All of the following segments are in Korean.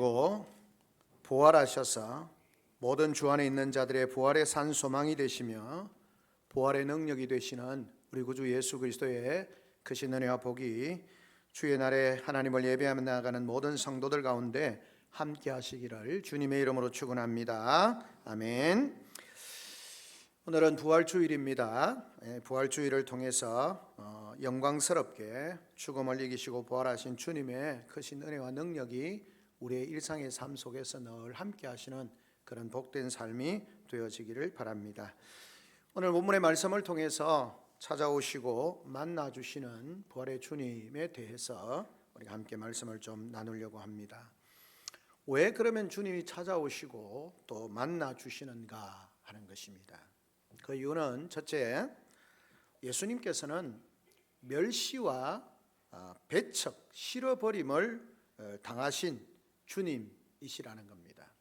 죽으시고 부활하셔서 모든 주 안에 있는 자들의 부활의 산 소망이 되시며 부활의 능력이 되시는 우리 구주 예수 그리스도의 크신 은혜와 복이 주의 날에 하나님을 예배하며 나아가는 모든 성도들 가운데 함께 하시기를 주님의 이름으로 축원합니다. 아멘. 오늘은 부활주일입니다. 부활주일을 통해서 영광스럽게 죽음을 이기시고 부활하신 주님의 크신 은혜와 능력이 우리의 일상의 삶 속에서 늘 함께 하시는 그런 복된 삶이 되어지기를 바랍니다. 오늘 본문의 말씀을 통해서 찾아오시고 만나주시는 부활의 주님에 대해서 우리가 함께 말씀을 좀 나누려고 합니다. 왜 그러면 주님이 찾아오시고 또 만나주시는가 하는 것입니다. 그 이유는 첫째, 예수님께서는 멸시와 배척, 실어버림을 당하신 주님이시라는 겁니다.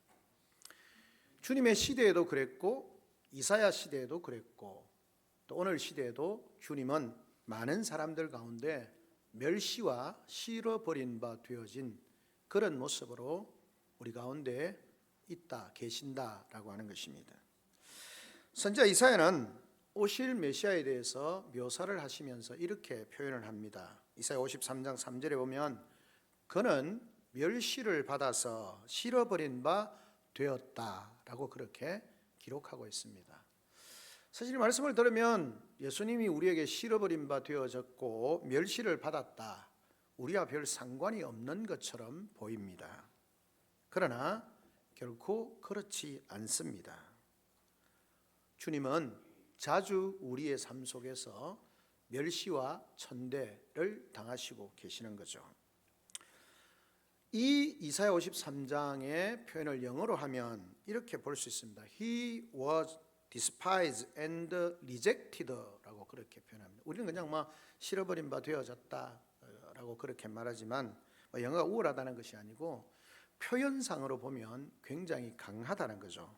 주님의 시대에도 그랬고 이사야 시대에도 그랬고 또 오늘 시대에도 주님은 많은 사람들 가운데 멸시와 실어버린 바 되어진 그런 모습으로 우리 가운데 있다, 계신다라고 하는 것입니다. 선지자 이사야는 오실 메시아에 대해서 묘사를 하시면서 이렇게 표현을 합니다. 이사야 53장 3절에 보면 그는 멸시를 받아서 실어버린 바 되었다라고 그렇게 기록하고 있습니다. 사실 이 말씀을 들으면 예수님이 우리에게 실어버린 바 되어졌고 멸시를 받았다, 우리와 별 상관이 없는 것처럼 보입니다. 그러나 결코 그렇지 않습니다. 주님은 자주 우리의 삶 속에서 멸시와 천대를 당하시고 계시는 거죠. 이 이사야 53장의 표현을 영어로 하면 이렇게 볼 수 있습니다. He was despised and rejected라고 그렇게 표현합니다. 우리는 그냥 실어버린 바 되어졌다라고 그렇게 말하지만 영어가 우월하다는 것이 아니고 표현상으로 보면 굉장히 강하다는 거죠.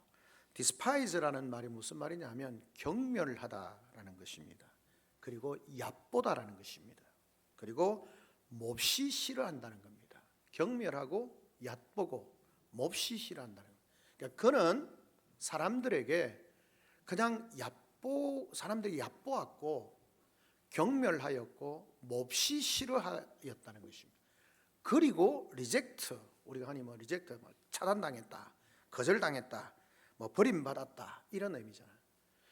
despise라는 말이 무슨 말이냐 하면 경멸하다라는 것입니다. 그리고 얕보다라는 것입니다. 그리고 몹시 싫어한다는 겁니다. 경멸하고 얕보고 몹시 싫어한다는 겁니다. 그러니까 그는 사람들에게 그냥 사람들이 얕보았고 경멸하였고 몹시 싫어하였다는 것입니다. 그리고 리젝트, 우리가 흔히 리젝트, 차단당했다, 거절당했다, 버림받았다 이런 의미잖아요.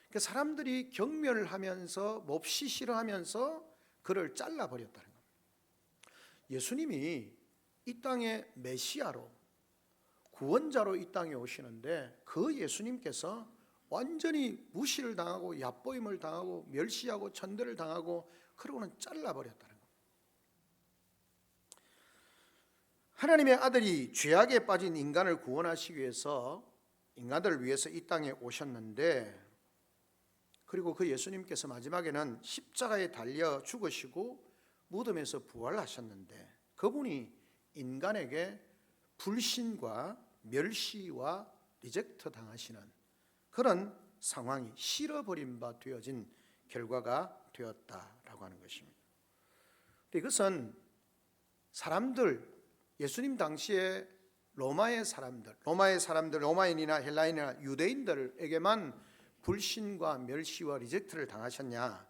그러니까 사람들이 경멸하면서 몹시 싫어하면서 그를 잘라버렸다는 겁니다. 예수님이 이 땅의 메시아로 구원자로 이 땅에 오시는데 그 예수님께서 완전히 무시를 당하고 얕보임을 당하고 멸시하고 천대를 당하고 그러고는 잘라버렸다는 겁니다. 하나님의 아들이 죄악에 빠진 인간을 구원하시기 위해서 인간들을 위해서 이 땅에 오셨는데, 그리고 그 예수님께서 마지막에는 십자가에 달려 죽으시고 무덤에서 부활하셨는데 그분이 인간에게 불신과 멸시와 리젝트 당하시는 그런 상황이 실어버린 바 되어진 결과가 되었다라고 하는 것입니다. 이것은 사람들, 예수님 당시에 로마의 사람들, 로마인이나 헬라인이나 유대인들에게만 불신과 멸시와 리젝트를 당하셨냐?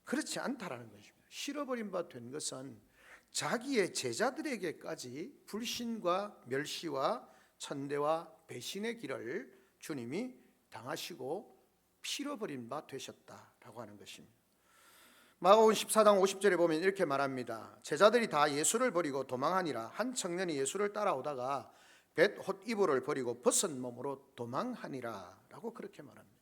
그렇지 않다라는 것입니다. 실어버린 바 된 것은 자기의 제자들에게까지 불신과 멸시와 천대와 배신의 길을 주님이 당하시고 실어버린 바 되셨다라고 하는 것입니다. 마가복음 14장 50절에 보면 이렇게 말합니다. 제자들이 다 예수를 버리고 도망하니라. 한 청년이 예수를 따라오다가 벳 헛이불을 버리고 벗은 몸으로 도망하니라 라고 그렇게 말합니다.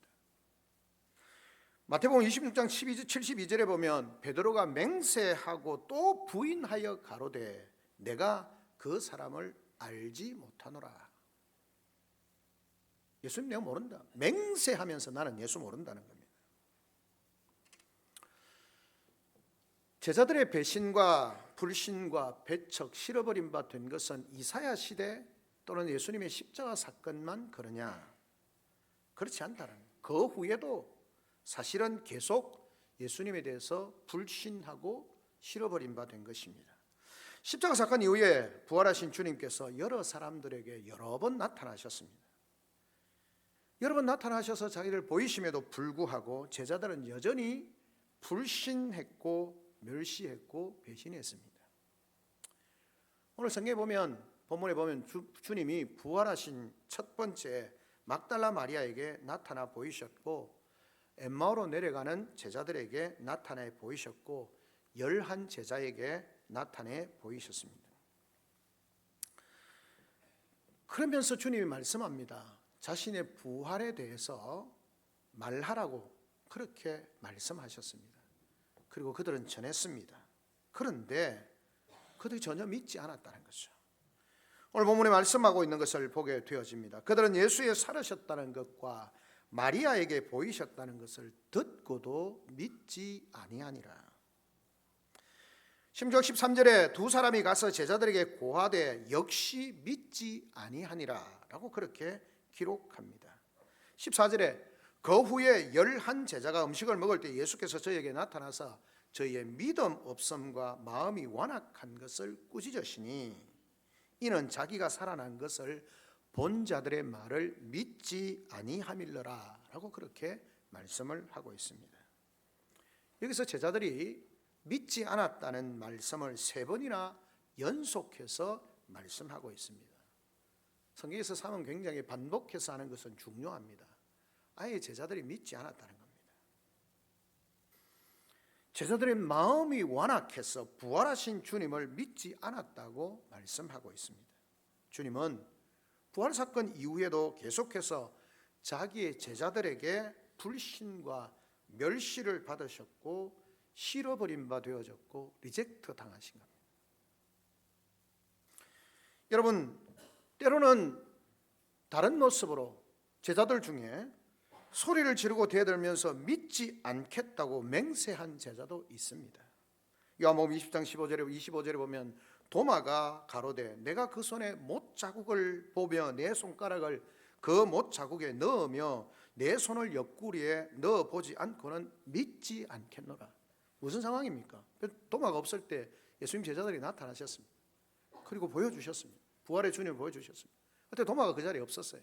마태복음 26장 72절에 보면 베드로가 맹세하고 또 부인하여 가로되 내가 그 사람을 알지 못하노라. 예수님 내가 모른다. 맹세하면서 나는 예수 모른다는 겁니다. 제자들의 배신과 불신과 배척, 실어버린 바 된 것은 이사야 시대 또는 예수님의 십자가 사건만 그러냐? 그렇지 않다는 거예요. 그 후에도 사실은 계속 예수님에 대해서 불신하고 실어버린 바 된 것입니다. 십자가 사건 이후에 부활하신 주님께서 여러 사람들에게 여러 번 나타나셨습니다. 여러 번 나타나셔서 자기를 보이심에도 불구하고 제자들은 여전히 불신했고 멸시했고 배신했습니다. 오늘 성경에 보면, 본문에 보면 주님이 부활하신 첫 번째 막달라 마리아에게 나타나 보이셨고, 엠마오로 내려가는 제자들에게 나타내 보이셨고, 11 제자에게 나타내 보이셨습니다. 그러면서 주님이 말씀합니다. 자신의 부활에 대해서 말하라고 그렇게 말씀하셨습니다. 그리고 그들은 전했습니다. 그런데 그들이 전혀 믿지 않았다는 것이죠. 오늘 본문에 말씀하고 있는 것을 보게 되어집니다. 그들은 예수의 살으셨다는 것과 마리아에게 보이셨다는 것을 듣고도 믿지 아니하니라. 심지어 13절에 두 사람이 가서 제자들에게 고하되 역시 믿지 아니하니라 라고 그렇게 기록합니다. 14절에 그 후에 11 제자가 음식을 먹을 때 예수께서 저에게 나타나서 저희의 믿음 없음과 마음이 완악한 것을 꾸짖으시니 이는 자기가 살아난 것을 본 자들의 말을 믿지 아니함일러라 라고 그렇게 말씀을 하고 있습니다. 여기서 제자들이 믿지 않았다는 말씀을 3번이나 연속해서 말씀하고 있습니다. 성경에서 사면 굉장히 반복해서 하는 것은 중요합니다. 아예 제자들이 믿지 않았다는 겁니다. 제자들의 마음이 완악해서 부활하신 주님을 믿지 않았다고 말씀하고 있습니다. 주님은 부활사건 이후에도 계속해서 자기의 제자들에게 불신과 멸시를 받으셨고 실어버린 바 되어졌고 리젝트 당하신 겁니다. 여러분, 때로는 다른 모습으로 제자들 중에 소리를 지르고 대들면서 믿지 않겠다고 맹세한 제자도 있습니다. 요한복음 20장 25절에 보면 도마가 가로되 내가 그 손에 못 자국을 보며 내 손가락을 그 못 자국에 넣으며 내 손을 옆구리에 넣어보지 않고는 믿지 않겠노라. 무슨 상황입니까? 도마가 없을 때 예수님 제자들이 나타나셨습니다. 그리고 보여주셨습니다. 부활의 주님을 보여주셨습니다. 그때 도마가 그 자리에 없었어요.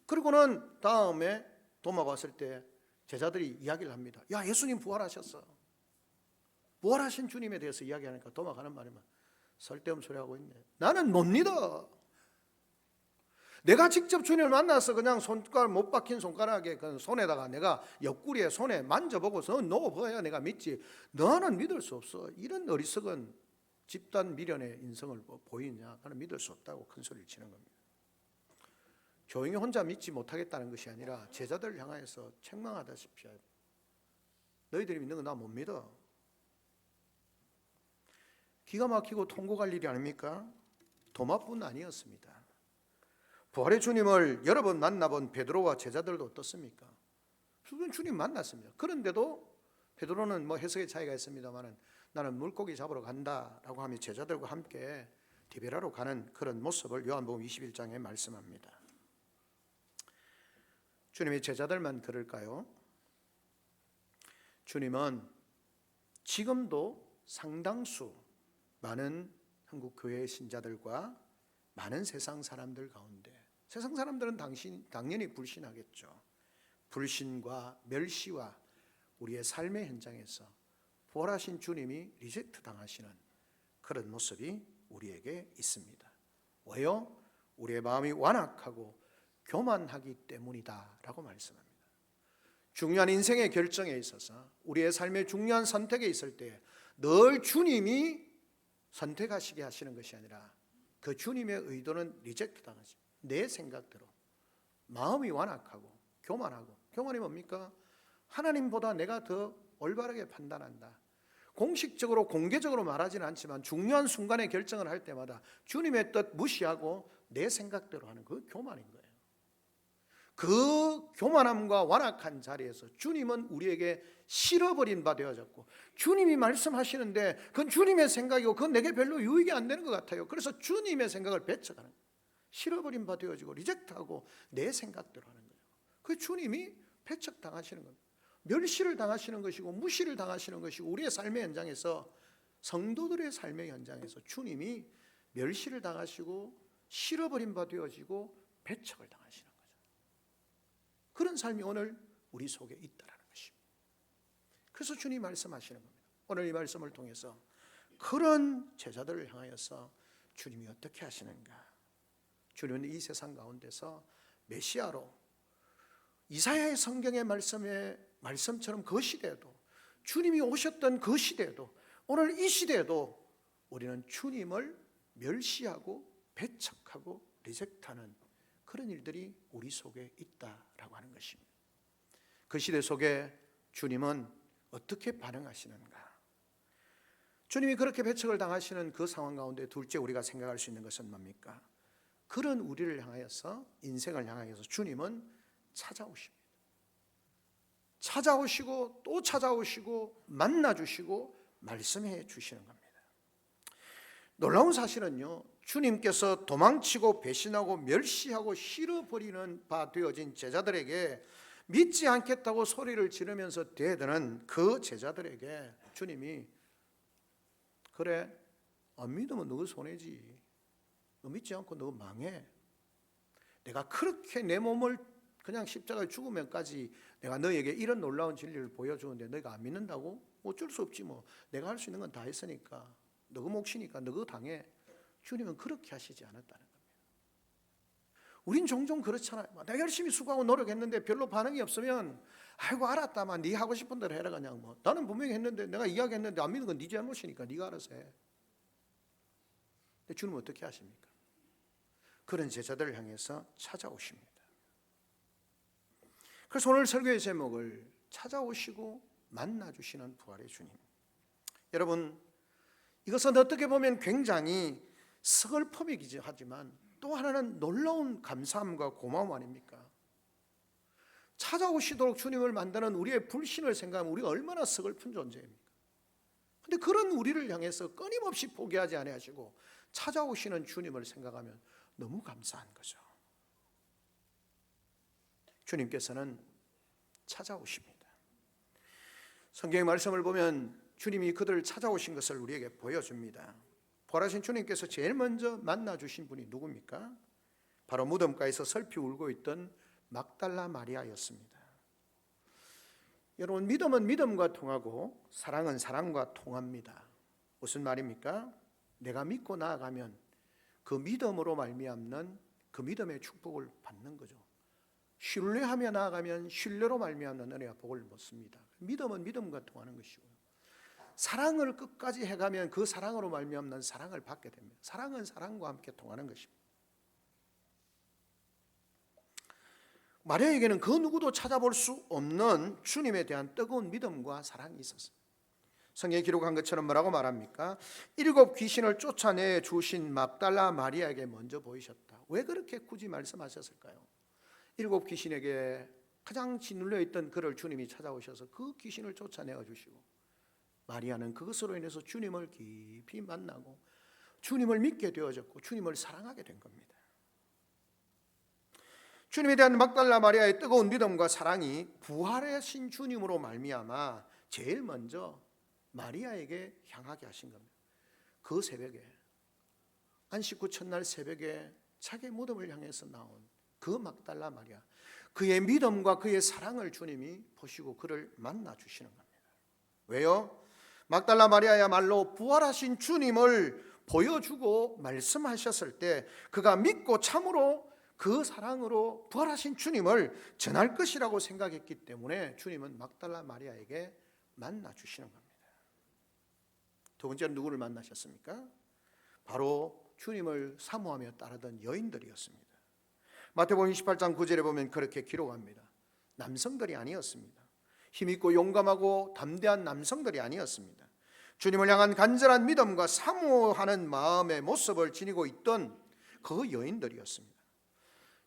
그리고는 다음에 도마가 왔을 때 제자들이 이야기를 합니다. 야, 예수님 부활하셨어. 부활하신 주님에 대해서 이야기하니까 도마가 하는 말이면 쓸데없는 소리 하고 있네. 나는 못 믿어. 내가 직접 주님을 만나서 그냥 손가락 못 박힌 손가락에 그 손에다가 내가 옆구리에 손에 만져보고서 넣어봐야 내가 믿지. 너는 믿을 수 없어. 이런 어리석은 집단 미련의 인성을 보이냐? 나는 믿을 수 없다고 큰 소리를 치는 겁니다. 조용히 혼자 믿지 못하겠다는 것이 아니라 제자들을 향해서 책망하다시피 너희들이 믿는 거 나 못 믿어. 기가 막히고 통곡할 일이 아닙니까? 도마뿐 아니었습니다. 부활의 주님을 여러 번 만나본 베드로와 제자들도 어떻습니까? 주님 만났습니다. 그런데도 베드로는 뭐 해석의 차이가 있습니다만 나는 물고기 잡으러 간다라고 하며 제자들과 함께 디베라로 가는 그런 모습을 요한복음 21장에 말씀합니다. 주님의 제자들만 그럴까요? 주님은 지금도 상당수 많은 한국 교회의 신자들과 많은 세상 사람들 가운데 세상 사람들은 당연히 불신하겠죠. 불신과 멸시와 우리의 삶의 현장에서 부활하신 주님이 리젝트 당하시는 그런 모습이 우리에게 있습니다. 왜요? 우리의 마음이 완악하고 교만하기 때문이다 라고 말씀합니다. 중요한 인생의 결정에 있어서 우리의 삶의 중요한 선택에 있을 때 늘 주님이 선택하시게 하시는 것이 아니라 그 주님의 의도는 리젝트 당하십니다. 내 생각대로 마음이 완악하고 교만하고, 교만이 뭡니까? 하나님보다 내가 더 올바르게 판단한다. 공식적으로 공개적으로 말하지는 않지만 중요한 순간에 결정을 할 때마다 주님의 뜻 무시하고 내 생각대로 하는 그 교만인 거예요. 그 교만함과 완악한 자리에서 주님은 우리에게 실어버린 바 되어졌고, 주님이 말씀하시는데 그건 주님의 생각이고 그건 내게 별로 유익이 안 되는 것 같아요. 그래서 주님의 생각을 배척하는 거예요. 실어버린 바 되어지고 리젝트하고 내 생각대로 하는 거예요. 그 주님이 배척당하시는 겁니다. 멸시를 당하시는 것이고 무시를 당하시는 것이고 우리의 삶의 현장에서 성도들의 삶의 현장에서 주님이 멸시를 당하시고 실어버린 바 되어지고 배척을 당하시는 거죠. 그런 삶이 오늘 우리 속에 있다라는 것입니다. 그래서 주님이 말씀하시는 겁니다. 오늘 이 말씀을 통해서 그런 제자들을 향하여서 주님이 어떻게 하시는가? 주님은 이 세상 가운데서 메시아로 이사야의 성경의 말씀처럼 그 시대에도, 주님이 오셨던 그 시대에도, 오늘 이 시대에도 우리는 주님을 멸시하고 배척하고 리젝트하는 그런 일들이 우리 속에 있다라고 하는 것입니다. 그 시대 속에 주님은 어떻게 반응하시는가? 주님이 그렇게 배척을 당하시는 그 상황 가운데 둘째 우리가 생각할 수 있는 것은 뭡니까? 그런 우리를 향하여서, 인생을 향하여서 주님은 찾아오십니다. 찾아오시고 또 찾아오시고 만나주시고 말씀해 주시는 겁니다. 놀라운 사실은요, 주님께서 도망치고 배신하고 멸시하고 실어버리는 바 되어진 제자들에게 믿지 않겠다고 소리를 지르면서 대드는 그 제자들에게 주님이 그래, 안 믿으면 너 손해지. 너 믿지 않고 너 망해. 내가 그렇게 내 몸을 그냥 십자가에 죽으면까지 내가 너에게 이런 놀라운 진리를 보여주는데 너희가 안 믿는다고? 어쩔 수 없지 뭐. 내가 할 수 있는 건 다 했으니까. 너가 몫이니까 너가 당해. 주님은 그렇게 하시지 않았다는 겁니다. 우린 종종 그렇잖아요. 내가 열심히 수고하고 노력했는데 별로 반응이 없으면 아이고 알았다만 네 하고 싶은 대로 해라 그냥 뭐. 나는 분명히 했는데 내가 이야기했는데 안 믿는 건 네 잘못이니까 네가 알아서 해. 근데 주님은 어떻게 하십니까? 그런 제자들을 향해서 찾아오십니다. 그래서 오늘 설교의 제목을 찾아오시고 만나주시는 부활의 주님. 여러분, 이것은 어떻게 보면 굉장히 서글픔이기도 하지만 또 하나는 놀라운 감사함과 고마움 아닙니까? 찾아오시도록 주님을 만드는 우리의 불신을 생각하면 우리가 얼마나 서글픈 존재입니까? 그런데 그런 우리를 향해서 끊임없이 포기하지 아니하시고 찾아오시는 주님을 생각하면 너무 감사한 거죠. 주님께서는 찾아오십니다. 성경의 말씀을 보면 주님이 그들을 찾아오신 것을 우리에게 보여줍니다. 부활하신 주님께서 제일 먼저 만나주신 분이 누굽니까? 바로 무덤가에서 슬피 울고 있던 막달라 마리아였습니다. 여러분, 믿음은 믿음과 통하고 사랑은 사랑과 통합니다. 무슨 말입니까? 내가 믿고 나아가면 그 믿음으로 말미암는 그 믿음의 축복을 받는 거죠. 신뢰하며 나아가면 신뢰로 말미암는 은혜와 복을 얻습니다. 믿음은 믿음과 통하는 것이고요. 사랑을 끝까지 해가면 그 사랑으로 말미암는 사랑을 받게 됩니다. 사랑은 사랑과 함께 통하는 것입니다. 마리아에게는 그 누구도 찾아볼 수 없는 주님에 대한 뜨거운 믿음과 사랑이 있었습니다. 성경에 기록한 것처럼 뭐라고 말합니까? 7 귀신을 쫓아내 주신 막달라 마리아에게 먼저 보이셨다. 왜 그렇게 굳이 말씀하셨을까요? 7 귀신에게 가장 짓눌려 있던 그를 주님이 찾아오셔서 그 귀신을 쫓아내어 주시고, 마리아는 그것으로 인해서 주님을 깊이 만나고 주님을 믿게 되어졌고 주님을 사랑하게 된 겁니다. 주님에 대한 막달라 마리아의 뜨거운 믿음과 사랑이 부활하신 주님으로 말미암아 제일 먼저 마리아에게 향하게 하신 겁니다. 그 새벽에, 안식 후 첫날 새벽에 자기 무덤을 향해서 나온 그 막달라 마리아, 그의 믿음과 그의 사랑을 주님이 보시고 그를 만나 주시는 겁니다. 왜요? 막달라 마리아야말로 부활하신 주님을 보여주고 말씀하셨을 때 그가 믿고 참으로 그 사랑으로 부활하신 주님을 전할 것이라고 생각했기 때문에 주님은 막달라 마리아에게 만나 주시는 겁니다. 두 번째는 누구를 만나셨습니까? 바로 주님을 사모하며 따르던 여인들이었습니다. 마태복음 28장 9절에 보면 그렇게 기록합니다. 남성들이 아니었습니다. 힘있고 용감하고 담대한 남성들이 아니었습니다. 주님을 향한 간절한 믿음과 사모하는 마음의 모습을 지니고 있던 그 여인들이었습니다.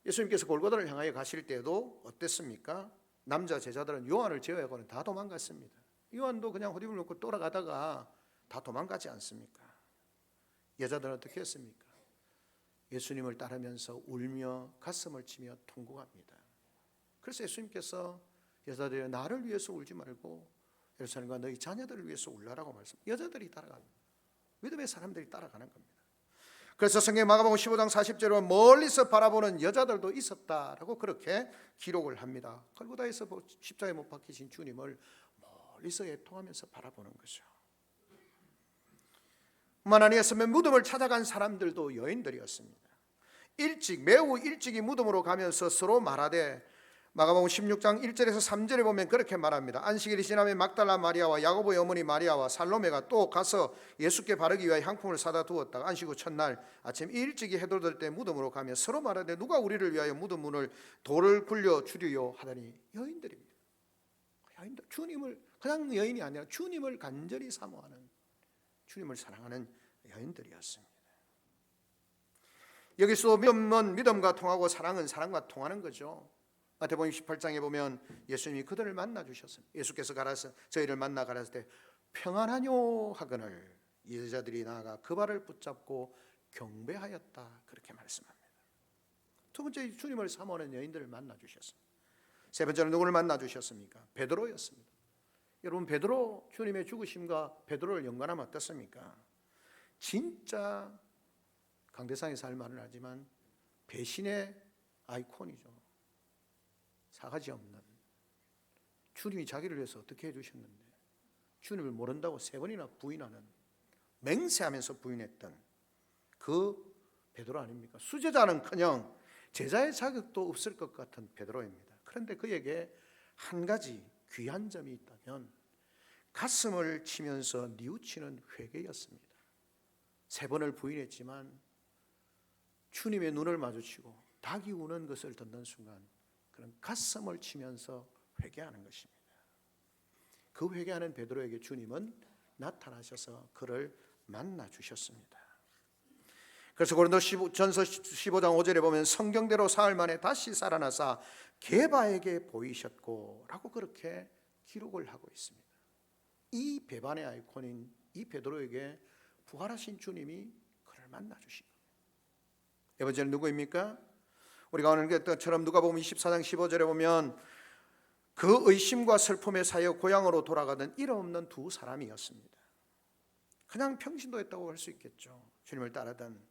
예수님께서 골고다를 향하여 가실 때도 어땠습니까? 남자 제자들은 요한을 제외하고는 다 도망갔습니다. 요한도 그냥 호디을 놓고 돌아가다가 다 도망가지 않습니까? 여자들은 어떻게 했습니까? 예수님을 따르면서 울며 가슴을 치며 통곡합니다. 그래서 예수님께서 여자들이 나를 위해서 울지 말고 예루살렘과 너희 자녀들을 위해서 울라라고 말씀. 여자들이 따라갑니다. 믿음의 사람들이 따라가는 겁니다. 그래서 성경 마가복음 15장 40절에 멀리서 바라보는 여자들도 있었다라고 그렇게 기록을 합니다. 골고다에서 십자가에 못 박히신 주님을 멀리서 애통하면서 바라보는 거죠. 뿐만 아니었으면 무덤을 찾아간 사람들도 여인들이었습니다. 매우 일찍이 무덤으로 가면서 서로 말하되, 마가복음 16장 1절에서 3절에 보면 그렇게 말합니다. 안식일이 지나면 막달라 마리아와 야고보의 어머니 마리아와 살로메가 또 가서 예수께 바르기 위하여 향품을 사다 두었다가 안식 후 첫날 아침 일찍이 해돋을 때 무덤으로 가며 서로 말하되 누가 우리를 위하여 무덤 문을 돌을 굴려 주리요 하더니 여인들입니다. 여인들, 주님을 그냥 여인이 아니라 주님을 간절히 사모하는, 주님을 사랑하는 여인들이었습니다. 여기서 믿음은 믿음과 통하고 사랑은 사랑과 통하는 거죠. 마태복음 28장에 보면 예수님이 그들을 만나 주셨습니다. 예수께서 가라사 저희를 만나 가라사대 때 평안하뇨 하거늘 이 여자들이 나아가 그 발을 붙잡고 경배하였다 그렇게 말씀합니다. 두 번째, 주님을 사모하는 여인들을 만나 주셨습니다. 세 번째로 누구를 만나 주셨습니까? 베드로였습니다. 여러분, 베드로, 주님의 죽으심과 베드로를 연관하면 어떻습니까? 진짜 강대상에서 할 말은 하지만 배신의 아이콘이죠. 사가지 없는, 주님이 자기를 위해서 어떻게 해주셨는데 주님을 모른다고 3번이나 부인하는, 맹세하면서 부인했던 그 베드로 아닙니까? 수제자는커녕 제자의 자격도 없을 것 같은 베드로입니다. 그런데 그에게 한 가지 귀한 점이 있다면 가슴을 치면서 뉘우치는 회개였습니다. 3번을 부인했지만 주님의 눈을 마주치고 닭이 우는 것을 듣는 순간 그런 가슴을 치면서 회개하는 것입니다. 그 회개하는 베드로에게 주님은 나타나셔서 그를 만나 주셨습니다. 그래서 고린도전서 15장 5절에 보면 성경대로 사흘 만에 다시 살아나사 게바에게 보이셨고 라고 그렇게 기록을 하고 있습니다. 이 배반의 아이콘인 이 베드로에게 부활하신 주님이 그를 만나 주신 겁니다. 네 번째는 누구입니까? 우리가 오늘 것처럼 누가복음 24장 15절에 보면 그 의심과 슬픔에 사여 고향으로 돌아가던 이름 없는 두 사람이었습니다. 그냥 평신도였다고 할 수 있겠죠. 주님을 따르던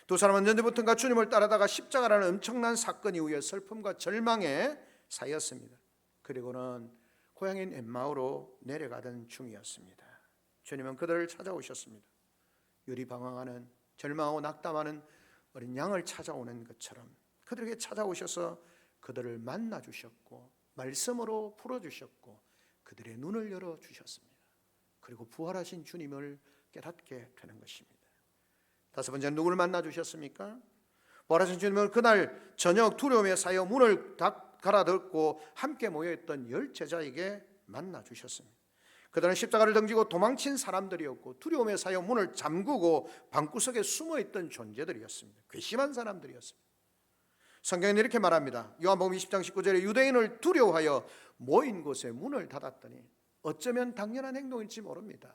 두 사람은 언제부턴가 주님을 따르다가 십자가라는 엄청난 사건 이후에 슬픔과 절망에 쌓였습니다. 그리고는 고향인 엠마오로 내려가던 중이었습니다. 주님은 그들을 찾아오셨습니다. 유리방황하는, 절망하고 낙담하는 어린 양을 찾아오는 것처럼 그들에게 찾아오셔서 그들을 만나 주셨고 말씀으로 풀어주셨고 그들의 눈을 열어주셨습니다. 그리고 부활하신 주님을 깨닫게 되는 것입니다. 다섯 번째는 누구를 만나 주셨습니까? 부활하신 주님은 그날 저녁 두려움에 사여 문을 닫 갈아듣고 함께 모여있던 10제자에게 만나 주셨습니다. 그들은 십자가를 던지고 도망친 사람들이었고 두려움에 사여 문을 잠그고 방구석에 숨어있던 존재들이었습니다. 괘씸한 사람들이었습니다. 성경은 이렇게 말합니다. 요한복음 20장 19절에 유대인을 두려워하여 모인 곳에 문을 닫았더니, 어쩌면 당연한 행동일지 모릅니다.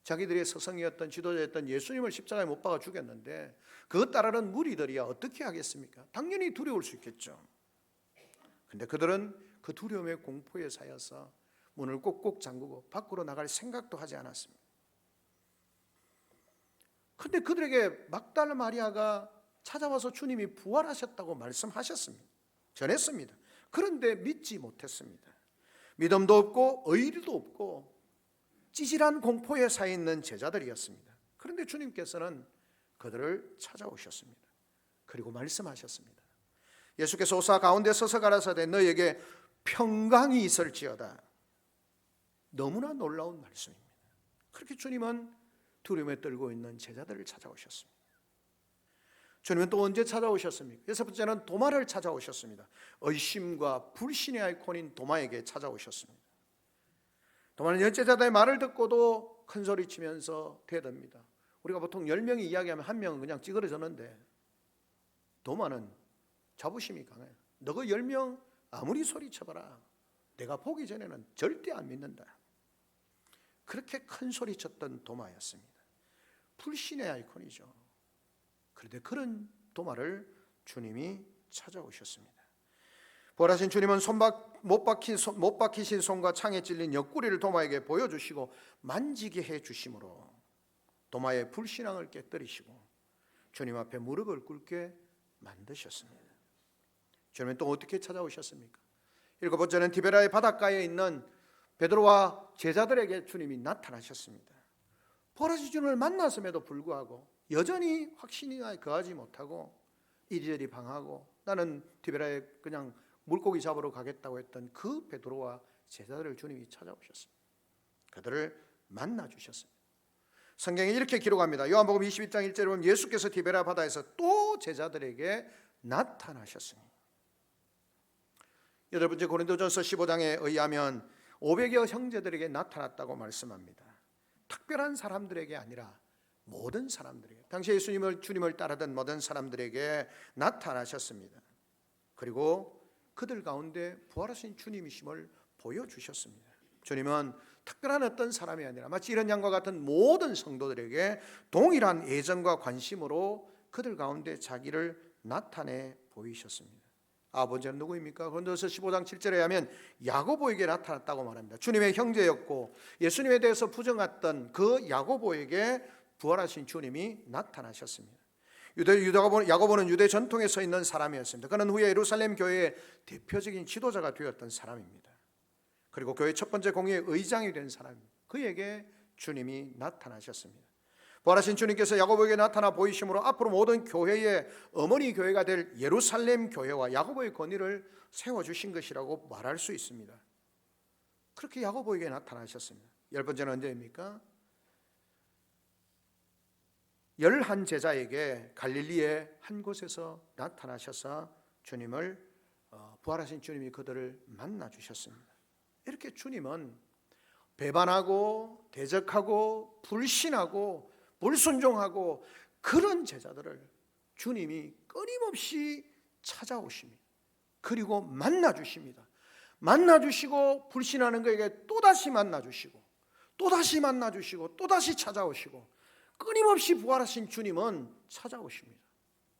자기들의 스승이었던 지도자였던 예수님을 십자가에 못 박아 죽였는데 그것 따르는 무리들이야 어떻게 하겠습니까? 당연히 두려울 수 있겠죠. 근데 그들은 그 두려움의 공포에 사여서 문을 꼭꼭 잠그고 밖으로 나갈 생각도 하지 않았습니다. 근데 그들에게 막달라 마리아가 찾아와서 주님이 부활하셨다고 말씀하셨습니다. 전했습니다. 그런데 믿지 못했습니다. 믿음도 없고 의리도 없고 찌질한 공포에 사 있는 제자들이었습니다. 그런데 주님께서는 그들을 찾아오셨습니다. 그리고 말씀하셨습니다. 예수께서 오사 가운데 서서 가라사대 너희에게 평강이 있을지어다. 너무나 놀라운 말씀입니다. 그렇게 주님은 두려움에 떨고 있는 제자들을 찾아오셨습니다. 주님은 또 언제 찾아오셨습니까? 여섯 번째는 도마를 찾아오셨습니다. 의심과 불신의 아이콘인 도마에게 찾아오셨습니다. 도마는 열제자들의 말을 듣고도 큰 소리 치면서 대듭니다. 우리가 보통 10명이 이야기하면 한 명은 그냥 찌그러졌는데 도마는 자부심이 강해요. 너가 10명 아무리 소리쳐봐라 내가 보기 전에는 절대 안 믿는다. 그렇게 큰 소리 쳤던 도마였습니다. 불신의 아이콘이죠. 그런데 그런 도마를 주님이 찾아오셨습니다. 부활하신 주님은 못 박히신 손과 창에 찔린 옆구리를 도마에게 보여주시고 만지게 해주심으로 도마의 불신앙을 깨뜨리시고 주님 앞에 무릎을 꿇게 만드셨습니다. 주님은 또 어떻게 찾아오셨습니까? 7번째는 디베라의 바닷가에 있는 베드로와 제자들에게 주님이 나타나셨습니다. 부활하신 주님을 만났음에도 불구하고 여전히 확신이 거하지 못하고 이리저리 방하고 나는 디베라에 그냥 물고기 잡으러 가겠다고 했던 그 베드로와 제자들을 주님이 찾아오셨습니다. 그들을 만나주셨습니다. 성경에 이렇게 기록합니다. 요한복음 22장 1절에 보면 예수께서 디베라 바다에서 또 제자들에게 나타나셨습니다. 8번째 고린도전서 15장에 의하면 500여 형제들에게 나타났다고 말씀합니다. 특별한 사람들에게 아니라 모든 사람들에게, 당시 주님을 따르던 모든 사람들에게 나타나셨습니다. 그리고 그들 가운데 부활하신 주님이심을 보여주셨습니다. 주님은 특별한 어떤 사람이 아니라 마치 이런 양과 같은 모든 성도들에게 동일한 애정과 관심으로 그들 가운데 자기를 나타내 보이셨습니다. 번째는 누구입니까? 고린도서 15장 7절에 하면 야고보에게 나타났다고 말합니다. 주님의 형제였고 예수님에 대해서 부정했던 그 야고보에게 부활하신 주님이 나타나셨습니다. 야고보는 유대 전통에 서 있는 사람이었습니다. 그는 후에 예루살렘 교회의 대표적인 지도자가 되었던 사람입니다. 그리고 교회 첫 번째 공의의 의장이 된 사람입니다. 그에게 주님이 나타나셨습니다. 부활하신 주님께서 야고보에게 나타나 보이심으로 앞으로 모든 교회의 어머니 교회가 될 예루살렘 교회와 야고보의 권위를 세워주신 것이라고 말할 수 있습니다. 그렇게 야고보에게 나타나셨습니다. 10번째는 언제입니까? 11 제자에게 갈릴리의 한 곳에서 나타나셔서 부활하신 주님이 그들을 만나 주셨습니다. 이렇게 주님은 배반하고 대적하고 불신하고 불순종하고 그런 제자들을 주님이 끊임없이 찾아오십니다. 그리고 만나주십니다. 만나주시고 불신하는 그에게 또다시 만나주시고 또다시 만나주시고 또다시 찾아오시고 끊임없이 부활하신 주님은 찾아오십니다.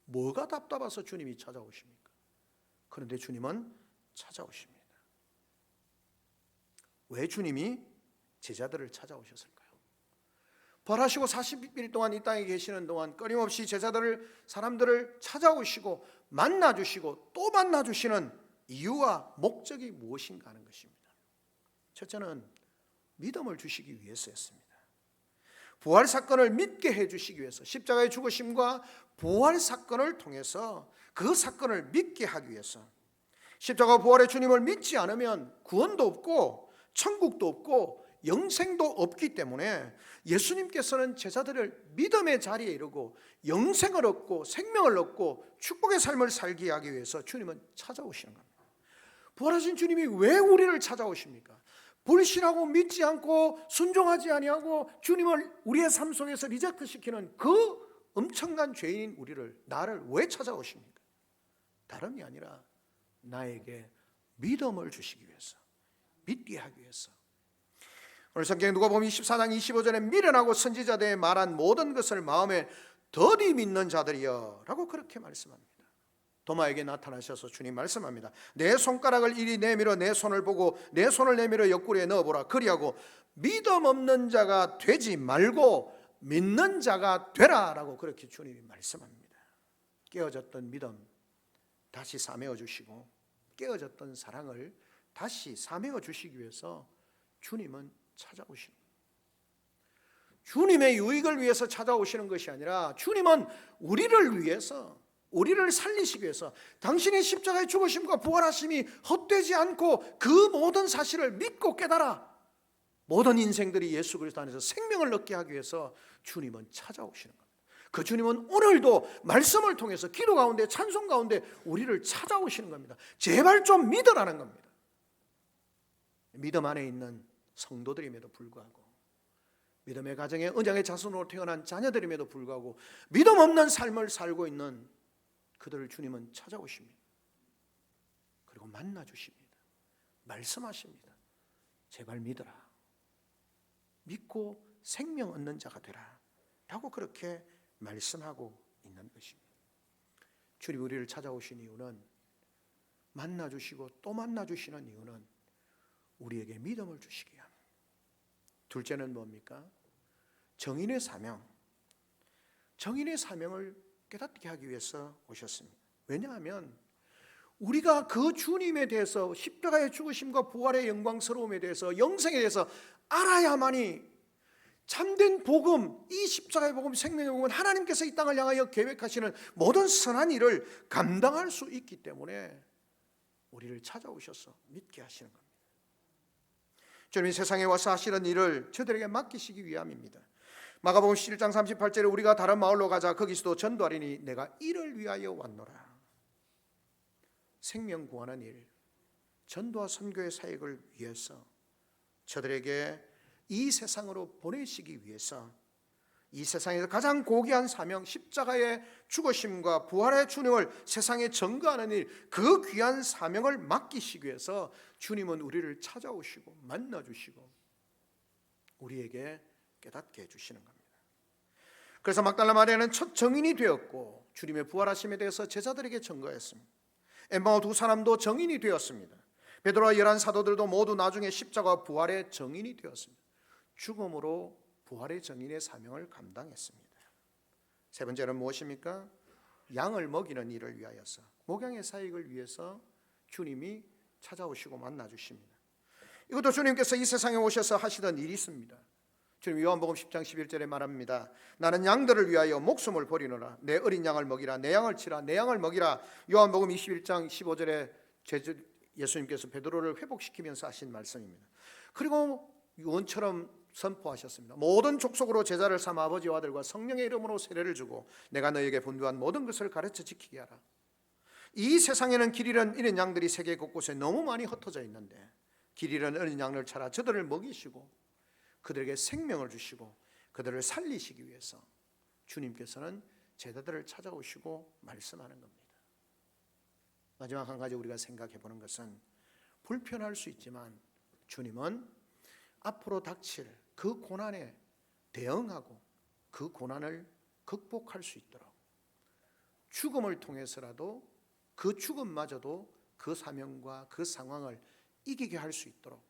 뭐가 답답해서 주님이 찾아오십니까? 그런데 주님은 찾아오십니다. 왜 주님이 제자들을 찾아오셨을까요? 부활하시고 40일 동안 이 땅에 계시는 동안 끊임없이 사람들을 찾아오시고 만나주시고 또 만나주시는 이유와 목적이 무엇인가 하는 것입니다. 첫째는 믿음을 주시기 위해서였습니다. 부활 사건을 믿게 해주시기 위해서, 십자가의 죽으심과 부활 사건을 통해서 그 사건을 믿게 하기 위해서, 십자가 부활의 주님을 믿지 않으면 구원도 없고 천국도 없고 영생도 없기 때문에 예수님께서는 제자들을 믿음의 자리에 이르고 영생을 얻고 생명을 얻고 축복의 삶을 살게 하기 위해서 주님은 찾아오시는 겁니다. 부활하신 주님이 왜 우리를 찾아오십니까? 불신하고 믿지 않고 순종하지 아니하고 주님을 우리의 삶 속에서 리젝트시키는 그 엄청난 죄인인 나를 왜 찾아오십니까? 다름이 아니라 나에게 믿음을 주시기 위해서, 믿게 하기 위해서. 오늘 성경 누가복음 24장 25절에 미련하고 선지자들의 말한 모든 것을 마음에 더디 믿는 자들이여 라고 그렇게 말씀합니다. 도마에게 나타나셔서 주님 말씀합니다. 내 손가락을 이리 내밀어 내 손을 보고 내 손을 내밀어 옆구리에 넣어보라. 그리하고 믿음 없는 자가 되지 말고 믿는 자가 되라 라고 그렇게 주님이 말씀합니다. 깨어졌던 믿음 다시 사매어 주시고 깨어졌던 사랑을 다시 사매어 주시기 위해서 주님은 찾아오시는 거예요. 주님의 유익을 위해서 찾아오시는 것이 아니라 주님은 우리를 위해서, 우리를 살리시기 위해서 당신의 십자가의 죽으심과 부활하심이 헛되지 않고 그 모든 사실을 믿고 깨달아 모든 인생들이 예수 그리스도 안에서 생명을 얻게 하기 위해서 주님은 찾아오시는 겁니다. 그 주님은 오늘도 말씀을 통해서 기도 가운데 찬송 가운데 우리를 찾아오시는 겁니다. 제발 좀 믿으라는 겁니다. 믿음 안에 있는 성도들임에도 불구하고, 믿음의 가정에 언약의 자손으로 태어난 자녀들임에도 불구하고 믿음 없는 삶을 살고 있는 그들을 주님은 찾아오십니다. 그리고 만나주십니다. 말씀하십니다. 제발 믿어라. 믿고 생명 얻는 자가 되라 라고 그렇게 말씀하고 있는 것입니다. 주님 우리를 찾아오신 이유는, 만나주시고 또 만나주시는 이유는 우리에게 믿음을 주시기 위함. 둘째는 뭡니까? 정인의 사명, 정인의 사명을 깨닫게 하기 위해서 오셨습니다. 왜냐하면 우리가 그 주님에 대해서 십자가의 죽으심과 부활의 영광스러움에 대해서 영생에 대해서 알아야만이 참된 복음, 이 십자가의 복음, 생명의 복음은 하나님께서 이 땅을 향하여 계획하시는 모든 선한 일을 감당할 수 있기 때문에 우리를 찾아오셔서 믿게 하시는 겁니다. 주님이 세상에 와서 하시는 일을 저들에게 맡기시기 위함입니다. 마가복음 11장 38절에 우리가 다른 마을로 가자 거기서도 전도하리니 내가 이를 위하여 왔노라. 생명 구하는 일, 전도와 선교의 사역을 위해서 저들에게 이 세상으로 보내시기 위해서 이 세상에서 가장 고귀한 사명, 십자가의 죽으심과 부활의 주님을 세상에 전거하는 일, 그 귀한 사명을 맡기시기 위해서 주님은 우리를 찾아오시고 만나주시고 우리에게 깨닫게 해주시는 겁니다. 그래서 막달라 마리아는 첫 정인이 되었고 주님의 부활하심에 대해서 제자들에게 전거했습니다. 엠마오 두 사람도 정인이 되었습니다. 베드로와 11 사도들도 모두 나중에 십자가 부활의 정인이 되었습니다. 죽음으로 부활의 정인의 사명을 감당했습니다. 세 번째는 무엇입니까? 양을 먹이는 일을 위하여서, 목양의 사역을 위해서 주님이 찾아오시고 만나주십니다. 이것도 주님께서 이 세상에 오셔서 하시던 일이 있습니다. 주님 요한복음 10장 11절에 말합니다. 나는 양들을 위하여 목숨을 버리노라. 내 어린 양을 먹이라. 내 양을 치라. 내 양을 먹이라. 요한복음 21장 15절에 예수님께서 베드로를 회복시키면서 하신 말씀입니다. 그리고 유언처럼 선포하셨습니다. 모든 족속으로 제자를 삼아 아버지와 아들과 성령의 이름으로 세례를 주고 내가 너에게 분부한 모든 것을 가르쳐 지키게 하라. 이 세상에는 길 잃은 양들이 세계 곳곳에 너무 많이 흩어져 있는데 길 잃은 어린 양을 찾아 저들을 먹이시고 그들에게 생명을 주시고 그들을 살리시기 위해서 주님께서는 제자들을 찾아오시고 말씀하는 겁니다. 마지막 한 가지 우리가 생각해 보는 것은 불편할 수 있지만 주님은 앞으로 닥칠 그 고난에 대응하고 그 고난을 극복할 수 있도록 죽음을 통해서라도 그 죽음마저도 그 사명과 그 상황을 이기게 할 수 있도록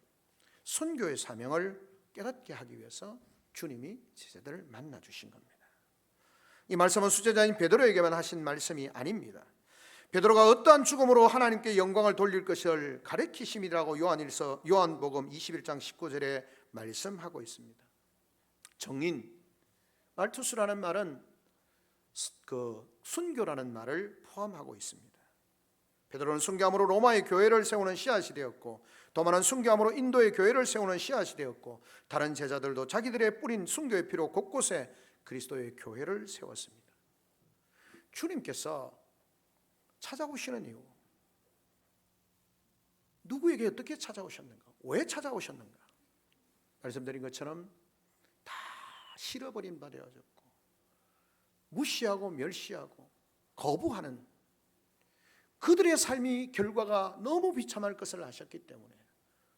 선교의 사명을 깨닫게 하기 위해서 주님이 제자들을 만나 주신 겁니다. 이 말씀은 수제자인 베드로에게만 하신 말씀이 아닙니다. 베드로가 어떠한 죽음으로 하나님께 영광을 돌릴 것을 가르치심이라고 요한복음 21장 19절에 말씀하고 있습니다. 정인, 말투스라는 말은 순교라는 말을 포함하고 있습니다. 베드로는 순교함으로 로마의 교회를 세우는 씨앗이 되었고 도마는 순교함으로 인도의 교회를 세우는 씨앗이 되었고 다른 제자들도 자기들의 뿌린 순교의 피로 곳곳에 그리스도의 교회를 세웠습니다. 주님께서 찾아오시는 이유, 누구에게 어떻게 찾아오셨는가, 왜 찾아오셨는가, 말씀드린 것처럼 다 실어버린 바 되어졌고 무시하고 멸시하고 거부하는 그들의 삶이 결과가 너무 비참할 것을 아셨기 때문에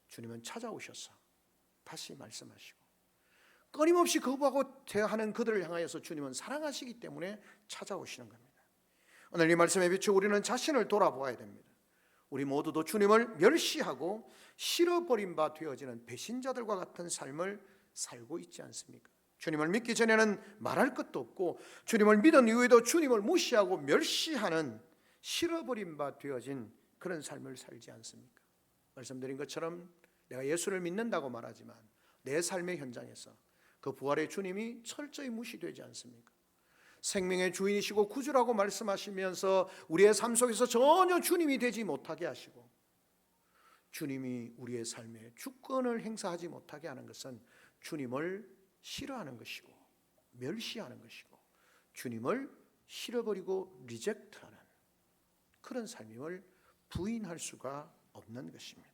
주님은 찾아오셔서 다시 말씀하시고 끊임없이 거부하고 대하는 그들을 향하여서 주님은 사랑하시기 때문에 찾아오시는 겁니다. 오늘 이 말씀에 비추어 우리는 자신을 돌아보아야 됩니다. 우리 모두도 주님을 멸시하고 실어버린 바 되어지는 배신자들과 같은 삶을 살고 있지 않습니까? 주님을 믿기 전에는 말할 것도 없고 주님을 믿은 이후에도 주님을 무시하고 멸시하는 실어버린 바 되어진 그런 삶을 살지 않습니까? 말씀드린 것처럼 내가 예수를 믿는다고 말하지만 내 삶의 현장에서 그 부활의 주님이 철저히 무시되지 않습니까? 생명의 주인이시고 구주라고 말씀하시면서 우리의 삶 속에서 전혀 주님이 되지 못하게 하시고 주님이 우리의 삶에 주권을 행사하지 못하게 하는 것은 주님을 싫어하는 것이고 멸시하는 것이고 주님을 싫어버리고 리젝트하는 그런 삶임을 부인할 수가 없는 것입니다.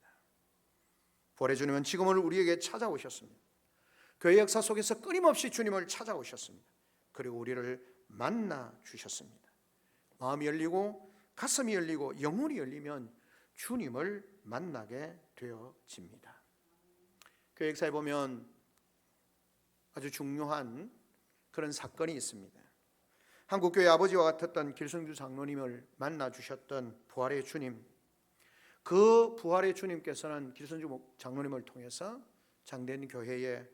부활의 주님은 지금을 우리에게 찾아오셨습니다. 교회 역사 속에서 끊임없이 주님을 찾아오셨습니다. 그리고 우리를 만나 주셨습니다. 마음이 열리고 가슴이 열리고 영혼이 열리면 주님을 만나게 되어집니다. 교회 역사에 보면 아주 중요한 그런 사건이 있습니다. 한국교회 아버지와 같았던 길성주 장로님을 만나 주셨던 부활의 주님, 그 부활의 주님께서는 길성주 장로님을 통해서 장대인 교회에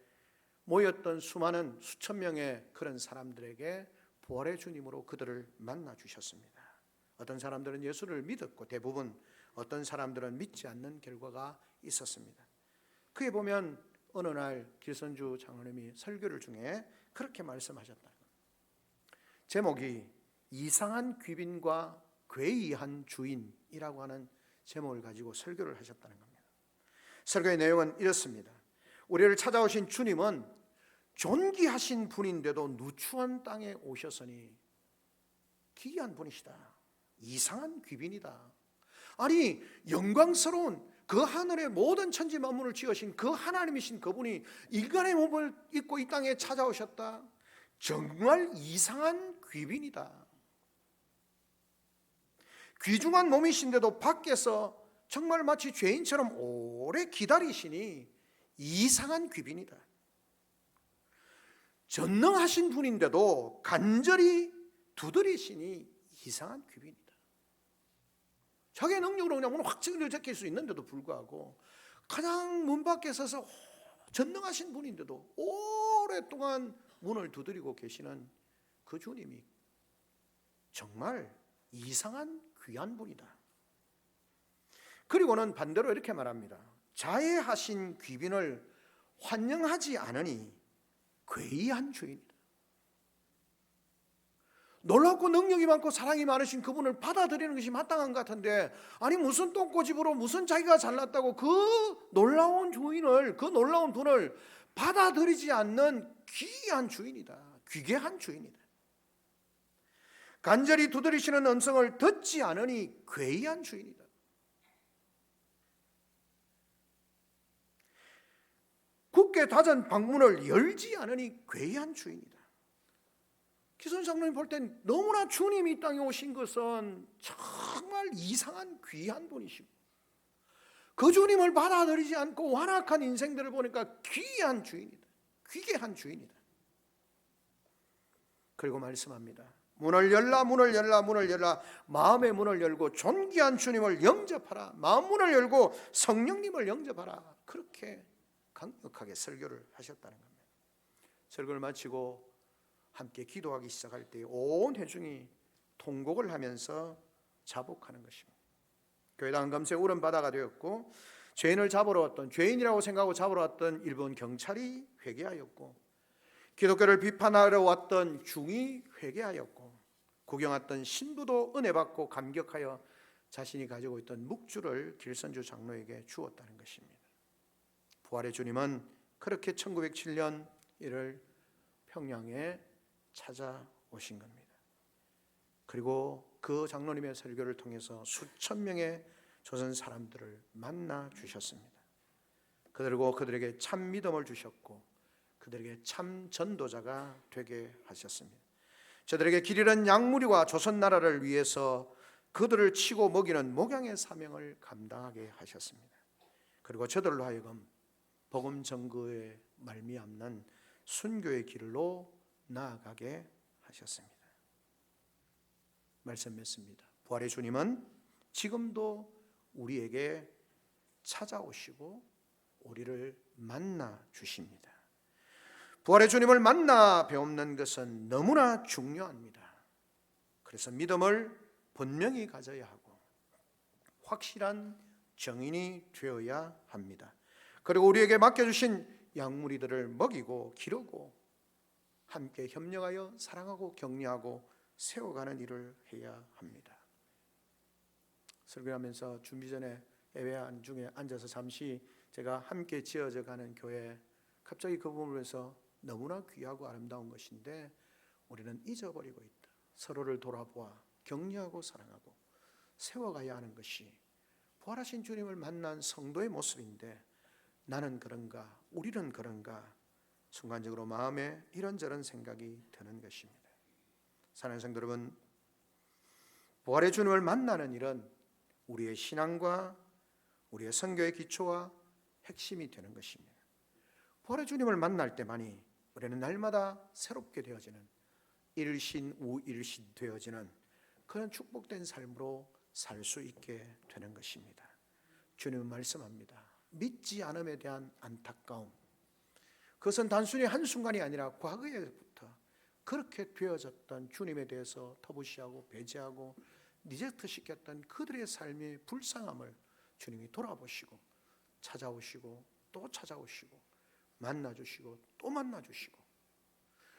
모였던 수천 명의 그런 사람들에게 부활의 주님으로 그들을 만나 주셨습니다. 어떤 사람들은 예수를 믿었고 대부분 어떤 사람들은 믿지 않는 결과가 있었습니다. 그에 보면 어느 날 길선주 장로님이 설교를 중에 그렇게 말씀하셨다. 제목이 이상한 귀빈과 괴이한 주인이라고 하는 제목을 가지고 설교를 하셨다는 겁니다. 설교의 내용은 이렇습니다. 우리를 찾아오신 주님은 존귀하신 분인데도 누추한 땅에 오셨으니 기이한 분이시다. 이상한 귀빈이다. 아니, 영광스러운 그 하늘의 모든 천지 만물을 지으신 그 하나님이신 그분이 인간의 몸을 입고 이 땅에 찾아오셨다. 정말 이상한 귀빈이다. 귀중한 몸이신데도 밖에서 정말 마치 죄인처럼 오래 기다리시니 이상한 귀빈이다. 전능하신 분인데도 간절히 두드리시니 이상한 귀빈이다. 자기의 능력으로 그냥 문을 확 제낄 수 있는데도 불구하고 그냥 문 밖에 서서 전능하신 분인데도 오랫동안 문을 두드리고 계시는 그 주님이 정말 이상한 귀한 분이다. 그리고는 반대로 이렇게 말합니다. 자애하신 귀빈을 환영하지 않으니 괴이한 주인이다. 놀랍고 능력이 많고 사랑이 많으신 그분을 받아들이는 것이 마땅한 것 같은데, 아니 무슨 똥꼬집으로 무슨 자기가 잘났다고 그 놀라운 주인을, 그 놀라운 분을 받아들이지 않는 귀한 주인이다. 귀괴한 주인이다. 간절히 두드리시는 음성을 듣지 않으니 괴이한 주인이다. 굳게 닫은 방문을 열지 않으니 괴이한 주인이다. 기선 장로님 볼 땐 너무나 주님이 이 땅에 오신 것은 정말 이상한 귀한 분이시고, 그 주님을 받아들이지 않고 완악한 인생들을 보니까 귀한 주인이다. 귀괴한 주인이다. 그리고 말씀합니다. 문을 열라, 문을 열라, 문을 열라. 마음의 문을 열고 존귀한 주님을 영접하라. 마음 문을 열고 성령님을 영접하라. 그렇게 강력하게 설교를 하셨다는 겁니다. 설교를 마치고 함께 기도하기 시작할 때 온 회중이 통곡을 하면서 자복하는 것입니다. 교회당은 금세 울은 바다가 되었고, 죄인을 잡으러 왔던, 죄인이라고 생각하고 잡으러 왔던 일본 경찰이 회개하였고, 기독교를 비판하러 왔던 중이 회개하였고, 구경 왔던 신부도 은혜 받고 감격하여 자신이 가지고 있던 묵주를 길선주 장로에게 주었다는 것입니다. 부활의 주님은 그렇게 1907년 1월 평양에 찾아오신 겁니다. 그리고 그 장로님의 설교를 통해서 수천 명의 조선 사람들을 만나 주셨습니다. 그리고 그들에게 참 믿음을 주셨고 그들에게 참 전도자가 되게 하셨습니다. 저들에게 길 잃은 양무리와 조선 나라를 위해서 그들을 치고 먹이는 목양의 사명을 감당하게 하셨습니다. 그리고 저들로 하여금 복음 전거에 말미암는 순교의 길로 나아가게 하셨습니다. 말씀 맺습니다. 부활의 주님은 지금도 우리에게 찾아오시고 우리를 만나 주십니다. 부활의 주님을 만나 배우는 것은 너무나 중요합니다. 그래서 믿음을 분명히 가져야 하고 확실한 정인이 되어야 합니다. 그리고 우리에게 맡겨주신 양무리들을 먹이고 기르고 함께 협력하여 사랑하고 격려하고 세워가는 일을 해야 합니다. 설교하면서 준비 전에 예배한 중에 앉아서 잠시 제가 함께 지어져 가는 교회, 갑자기 그 부분에서 너무나 귀하고 아름다운 것인데 우리는 잊어버리고 있다. 서로를 돌아보아 격려하고 사랑하고 세워가야 하는 것이 부활하신 주님을 만난 성도의 모습인데, 나는 그런가, 우리는 그런가, 순간적으로 마음에 이런저런 생각이 드는 것입니다. 사랑하는 성도 여러분, 부활의 주님을 만나는 일은 우리의 신앙과 우리의 선교의 기초와 핵심이 되는 것입니다. 부활의 주님을 만날 때만이 우리는 날마다 새롭게 되어지는, 일신 우일신 되어지는 그런 축복된 삶으로 살 수 있게 되는 것입니다. 주님은 말씀합니다. 믿지 않음에 대한 안타까움, 그것은 단순히 한순간이 아니라 과거에부터 그렇게 되어졌던 주님에 대해서 터부시하고 배제하고 리젝트 시켰던 그들의 삶의 불쌍함을 주님이 돌아보시고 찾아오시고 또 찾아오시고 만나주시고 또 만나주시고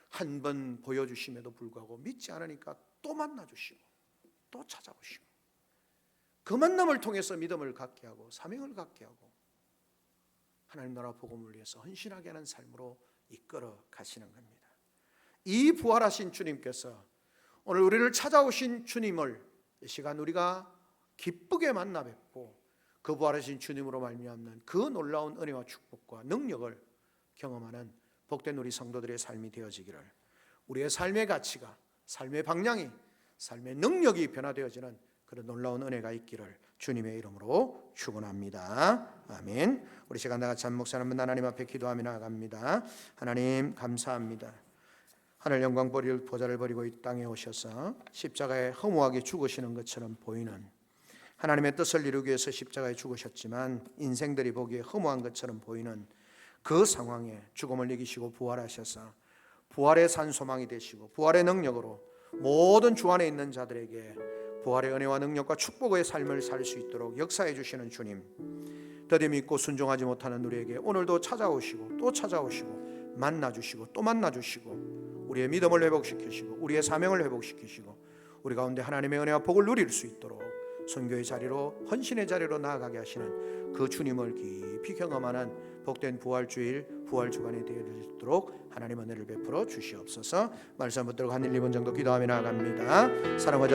한 번 보여주심에도 불구하고 믿지 않으니까 또 만나주시고 또 찾아오시고 그 만남을 통해서 믿음을 갖게 하고 사명을 갖게 하고 하나님 나라 복음을 위해서 헌신하게 하는 삶으로 이끌어 가시는 겁니다. 이 부활하신 주님께서 오늘 우리를 찾아오신 주님을 이 시간 우리가 기쁘게 만나 뵙고 그 부활하신 주님으로 말미암는 그 놀라운 은혜와 축복과 능력을 경험하는 복된 우리 성도들의 삶이 되어지기를, 우리의 삶의 가치가, 삶의 방향이, 삶의 능력이 변화되어지는 그런 놀라운 은혜가 있기를 주님의 이름으로 축원합니다. 아멘. 우리 시간 다 같이 한 목소리 한번 하나님 앞에 기도하며 나아갑니다. 하나님 감사합니다. 하늘 영광 보좌를 버리고 이 땅에 오셔서 십자가에 허무하게 죽으시는 것처럼 보이는, 하나님의 뜻을 이루기 위해서 십자가에 죽으셨지만 인생들이 보기에 허무한 것처럼 보이는 그 상황에 죽음을 이기시고 부활하셔서 부활의 산소망이 되시고 부활의 능력으로 모든 주 안에 있는 자들에게 부활의 은혜와 능력과 축복의 삶을 살 수 있도록 역사해 주시는 주님, 더디 믿고 순종하지 못하는 우리에게 오늘도 찾아오시고 또 찾아오시고 만나주시고 또 만나주시고 우리의 믿음을 회복시키시고 우리의 사명을 회복시키시고 우리 가운데 하나님의 은혜와 복을 누릴 수 있도록 선교의 자리로, 헌신의 자리로 나아가게 하시는 그 주님을 깊이 경험하는 복된 부활주일, 부활주간이 되어지도록 하나님 은혜를 베풀어 주시옵소서. 말씀 붙들고 한 1, 2분 정도 기도하며 나아갑니다. 사랑하자